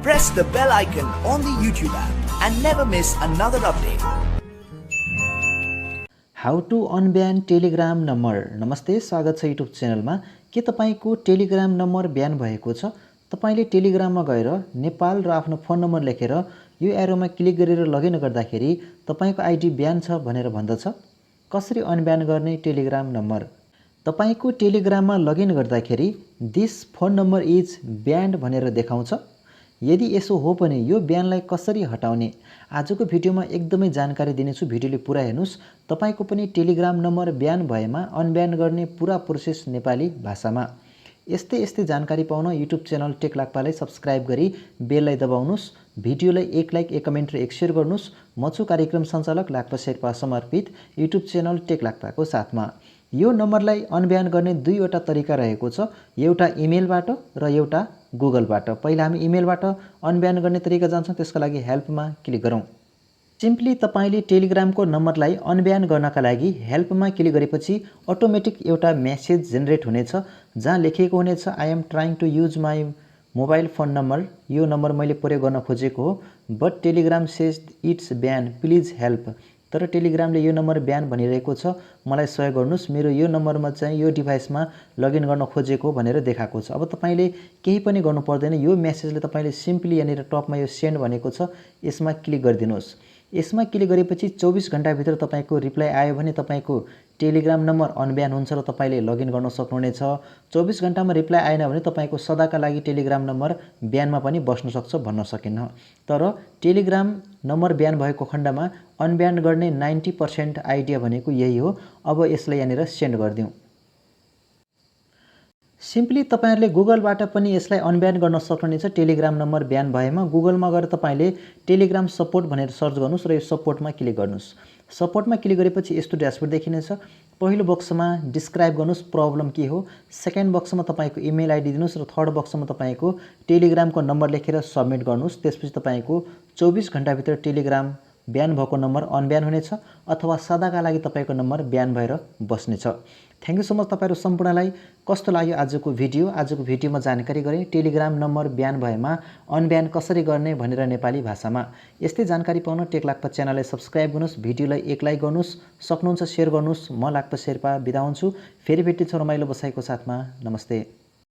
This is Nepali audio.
press the bell icon on the YouTube app and never miss another update. How to unban Telegram number. नमस्ते, स्वागत छ युट्युब च्यानलमा। के तपाईको टेलिग्राम नम्बर ब्यान भएको छ? तपाईले टेलिग्राममा गएर नेपाल र आफ्नो फोन नम्बर लेखेर यो एरोमा क्लिक गरेर लगइन गर्दाखेरि तपाईको आइडी ब्यान छ भनेर भन्दछ। कसरी अनब्यान गर्ने टेलिग्राम नम्बर? तपाईको टेलिग्राममा लगइन गर्दाखेरि this phone number is banned भनेर देखाउँछ। यदि यसो हो भने यो ब्यानलाई कसरी हटाउने, आजको भिडियोमा एकदमै जानकारी दिनेछु। भिडियोले पुरा हेर्नुस्। तपाईको पनि टेलिग्राम नम्बर ब्यान भएमा अनब्यान गर्ने पुरा प्रोसेस नेपाली भाषामा। यस्तै जानकारी पाउन युट्युब च्यानल टेक्लाक्पालाई सब्स्क्राइब गरी बेललाई दबाउनुस्। भिडियोलाई एक लाइक, एक कमेन्ट र एक शेयर गर्नुस्। म छु कार्यक्रम सञ्चालक लाक्पा शेर्पा समर्पित युट्युब च्यानल टेक्लाक्पाको साथमा। यो नम्बरलाई अनब्यान गर्ने दुईवटा तरिका रहेको छ, एउटा इमेलबाट र एउटा गुगलबाट। पहिला हामी इमेलबाट अनब्यान गर्ने तरिका जान्छौँ, त्यसका लागि हेल्पमा क्लिक गरौँ। सिम्पली तपाईले टेलिग्रामको नम्बरलाई अनब्यान गर्नका लागि हेल्पमा क्लिक गरेपछि अटोमेटिक एउटा मेसेज जेनेरेट हुनेछ जहाँ लेखिएको हुनेछ I am trying to use my mobile phone number. यो नम्बर मैले प्रयोग गर्न खोजेको हो, but Telegram says it's ban, please help. तर टेलिग्रामले यो नम्बर ब्यान भनिरहेको छ, मलाई सहयोग गर्नुस्, मेरो यो नम्बरमा चाहिँ यो डिभाइसमा लगइन गर्न खोजेको भनेर देखाएको छ। अब तपाईले केही पनि गर्नु पर्दैन। यो मेसेजले तपाईले सिम्पली यहाँनिर टपमा यो सेन्ड भनेको छ, यसमा क्लिक गरिदिनुहोस्। यसमा क्लिक गरेपछि 24 घण्टाभित्र तपाईको रिप्लाई आयो भने तपाईको टेलिग्राम नम्बर अनब्यान हुन्छ र तपाईले लगइन गर्न सक्नुहुनेछ। 24 घण्टामा रिप्लाई आएन भने तपाईको सदाका लागि टेलिग्राम नम्बर ब्यानमा पनि बस्न सक्छ भन्न सकिन्न। तर टेलिग्राम नम्बर ब्यान भएको खण्डमा अनब्यान गर्ने 90% आइडिया भनेको यही हो। अब यसलाई यहाँनिर सेन्ड गरिदिउँ। सिम्पली तपाईहरुले गुगलबाट पनि यसलाई अनब्यान गर्न सक्नुहुनेछ। टेलिग्राम नम्बर ब्यान भएमा गुगलमा गएर तपाईले टेलिग्राम सपोर्ट भनेर सर्च गर्नुस् र यो सपोर्टमा क्लिक गर्नुस्। सपोर्टमा क्लिक गरेपछि यस्तो ड्यासबोर्ड देखिनेछ। पहिलो बक्समा डिस्क्राइब गर्नुस् प्रब्लम के हो, सेकेन्ड बक्समा तपाईको इमेल आइडी दिनुस् र थर्ड बक्समा तपाईको टेलिग्रामको नम्बर लेखेर सबमिट गर्नुस्। त्यसपछि तपाईको 24 घण्टाभित्र टेलिग्राम ब्यान भएको नम्बर अनब्यान हुनेछ अथवा सदाका लागि तपाईको नम्बर ब्यान भएर बस्नेछ। थ्यांक यू सो मच तपाईहरु सम्पूर्णलाई। कस्तो लाग्यो आजको भिडियो? आजको भिडियोमा जानकारी गरे टेलिग्राम नम्बर ब्यान भएमा अनब्यान कसरी गर्ने भनेर नेपाली भाषामा। यस्तै जानकारी पाउन टेक्लाक्पा च्यानललाई सब्स्क्राइब गर्नुस्, भिडियोलाई एक लाइक गर्नुस्, सक्नुहुन्छ शेयर गर्नुस्। म लाक्पा शेर्पा बिदा हुन्छु। फेरि भेटिन्छौँ रमाइलो बसाइको साथमा। नमस्ते।